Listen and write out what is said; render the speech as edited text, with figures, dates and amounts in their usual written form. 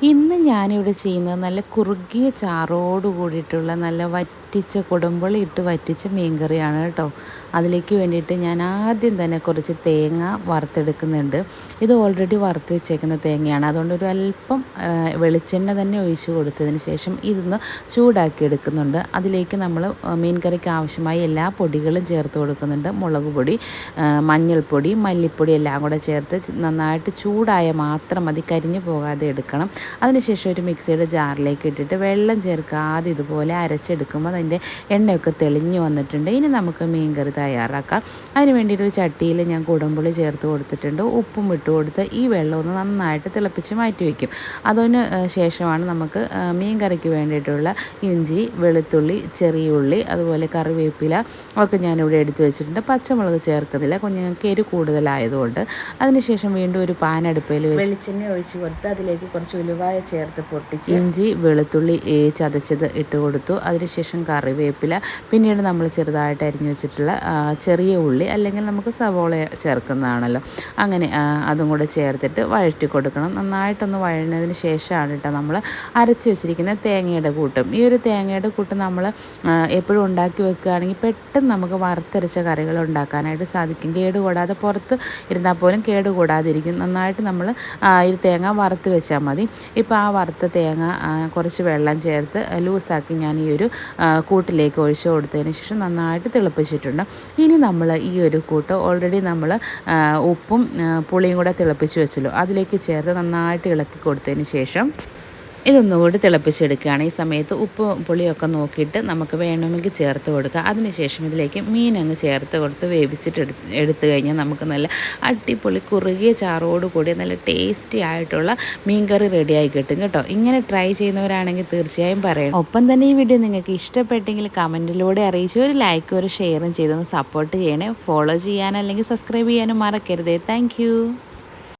ഇന്ന് ഞാനിവിടെ ചെയ്യുന്നത് നല്ല കുറുകിയ ചാറോട് കൂടിയിട്ടുള്ള നല്ല വറ്റിച്ച കുടംപുളി ഇട്ട് വറ്റിച്ച മീൻകറിയാണ് കേട്ടോ. അതിലേക്ക് വേണ്ടിയിട്ട് ഞാൻ ആദ്യം തന്നെ കുറച്ച് തേങ്ങ വറുത്തെടുക്കുന്നുണ്ട്. ഇത് ഓൾറെഡി വറുത്ത് വെച്ചേക്കുന്ന തേങ്ങയാണ്. അതുകൊണ്ട് ഒരു അല്പം വെളിച്ചെണ്ണ തന്നെ ഒഴിച്ച് കൊടുത്തതിന് ശേഷം ഇതൊന്ന് ചൂടാക്കി എടുക്കുന്നുണ്ട്. അതിലേക്ക് നമ്മൾ മീൻകറിക്ക് ആവശ്യമായ എല്ലാ പൊടികളും ചേർത്ത് കൊടുക്കുന്നുണ്ട്. മുളക് പൊടി, മഞ്ഞൾപ്പൊടി, മല്ലിപ്പൊടി എല്ലാം കൂടെ ചേർത്ത് നന്നായിട്ട് ചൂടായ മാത്രം മതി, കരിഞ്ഞു പോകാതെ എടുക്കണം. അതിനുശേഷം ഒരു മിക്സിയുടെ ജാറിലേക്ക് ഇട്ടിട്ട് വെള്ളം ചേർക്കാതെ ഇതുപോലെ അരച്ചെടുക്കുമ്പോൾ അതിൻ്റെ എണ്ണയൊക്കെ തെളിഞ്ഞു വന്നിട്ടുണ്ട്. ഇനി നമുക്ക് മീൻ കറി തയ്യാറാക്കാം. അതിന് വേണ്ടിയിട്ട് ഒരു ചട്ടിയിൽ ഞാൻ കുടംപുളി ചേർത്ത് കൊടുത്തിട്ടുണ്ട്. ഉപ്പും ഇട്ട് കൊടുത്ത് ഈ വെള്ളം ഒന്ന് നന്നായിട്ട് തിളപ്പിച്ച് മാറ്റി വയ്ക്കും. അതിന് ശേഷമാണ് നമുക്ക് മീൻ കറിക്ക് വേണ്ടിയിട്ടുള്ള ഇഞ്ചി, വെളുത്തുള്ളി, ചെറിയ ഉള്ളി, അതുപോലെ കറിവേപ്പില ഒക്കെ ഞാനിവിടെ എടുത്ത് വെച്ചിട്ടുണ്ട്. പച്ചമുളക് ചേർക്കുന്നില്ല, കുഞ്ഞുങ്ങൾക്ക് എരിവ് കൂടുതലായതുകൊണ്ട്. അതിനുശേഷം വീണ്ടും ഒരു പാൻ അടുപ്പയിൽ വെളിച്ചെണ്ണ ഒഴിച്ച് കൊടുത്ത് അതിലേക്ക് കുറച്ച് ഉലുവായ ചേർത്ത് പൊട്ടിച്ച് ഇഞ്ചി, വെളുത്തുള്ളി ചതച്ചത് ഇട്ട് കൊടുത്തു. അതിനുശേഷം കറിവേപ്പില, പിന്നീട് നമ്മൾ ചെറുതായിട്ട് അരിഞ്ഞു വെച്ചിട്ടുള്ള ചെറിയ ഉള്ളി, അല്ലെങ്കിൽ നമുക്ക് സവോള ചേർക്കുന്നതാണല്ലോ, അങ്ങനെ അതും കൂടെ ചേർത്തിട്ട് വഴറ്റി കൊടുക്കണം. നന്നായിട്ടൊന്ന് വഴഞ്ഞതിന് ശേഷമാണ് കേട്ടോ നമ്മൾ അരച്ച് വെച്ചിരിക്കുന്ന തേങ്ങയുടെ കൂട്ടും. ഈ ഒരു തേങ്ങയുടെ കൂട്ട് നമ്മൾ എപ്പോഴും ഉണ്ടാക്കി വെക്കുകയാണെങ്കിൽ പെട്ടെന്ന് നമുക്ക് വറുത്തരച്ച കറികൾ ഉണ്ടാക്കാനായിട്ട് സാധിക്കും. കേടുകൂടാതെ പുറത്ത് ഇരുന്നാൽ പോലും കേടുകൂടാതിരിക്കും. നന്നായിട്ട് നമ്മൾ ഈ തേങ്ങ വറുത്ത് വെച്ചാൽ മതി. ഇപ്പോൾ ആ വറുത്ത തേങ്ങ കുറച്ച് വെള്ളം ചേർത്ത് ലൂസാക്കി ഞാൻ ഈ ഒരു കൂട്ടിലേക്ക് ഒഴിച്ച് കൊടുത്തതിന് ശേഷം നന്നായിട്ട് തിളപ്പിച്ചിട്ടുണ്ട്. ഇനി നമ്മൾ ഈ ഒരു കൂട്ട് ഓൾറെഡി നമ്മൾ ഉപ്പും പുളിയും കൂടെ തിളപ്പിച്ച് വെച്ചല്ലോ, അതിലേക്ക് ചേർത്ത് നന്നായിട്ട് ഇളക്കി കൊടുത്തതിന് ശേഷം ഇതൊന്നുകൂടി തിളപ്പിച്ചെടുക്കുകയാണ്. ഈ സമയത്ത് ഉപ്പ് പുളിയൊക്കെ നോക്കിയിട്ട് നമുക്ക് വേണമെങ്കിൽ ചേർത്ത് കൊടുക്കുക. അതിനുശേഷം ഇതിലേക്ക് മീൻ അങ്ങ് ചേർത്ത് കൊടുത്ത് വേവിച്ചിട്ട് എടുത്തു കഴിഞ്ഞാൽ നമുക്ക് നല്ല അടിപൊളി കുറുകിയ ചാറോട് കൂടി നല്ല ടേസ്റ്റി ആയിട്ടുള്ള മീൻ കറി റെഡിയായി കിട്ടും കേട്ടോ. ഇങ്ങനെ ട്രൈ ചെയ്യുന്നവരാണെങ്കിൽ തീർച്ചയായും പറയണം. ഒപ്പം തന്നെ ഈ വീഡിയോ നിങ്ങൾക്ക് ഇഷ്ടപ്പെട്ടെങ്കിൽ കമൻറ്റിലൂടെ അറിയിച്ച് ഒരു ലൈക്കും ഒരു ഷെയറും ചെയ്തൊന്ന് സപ്പോർട്ട് ചെയ്യണേ. ഫോളോ ചെയ്യാൻ അല്ലെങ്കിൽ സബ്സ്ക്രൈബ് ചെയ്യാനും മറക്കരുതേ. താങ്ക്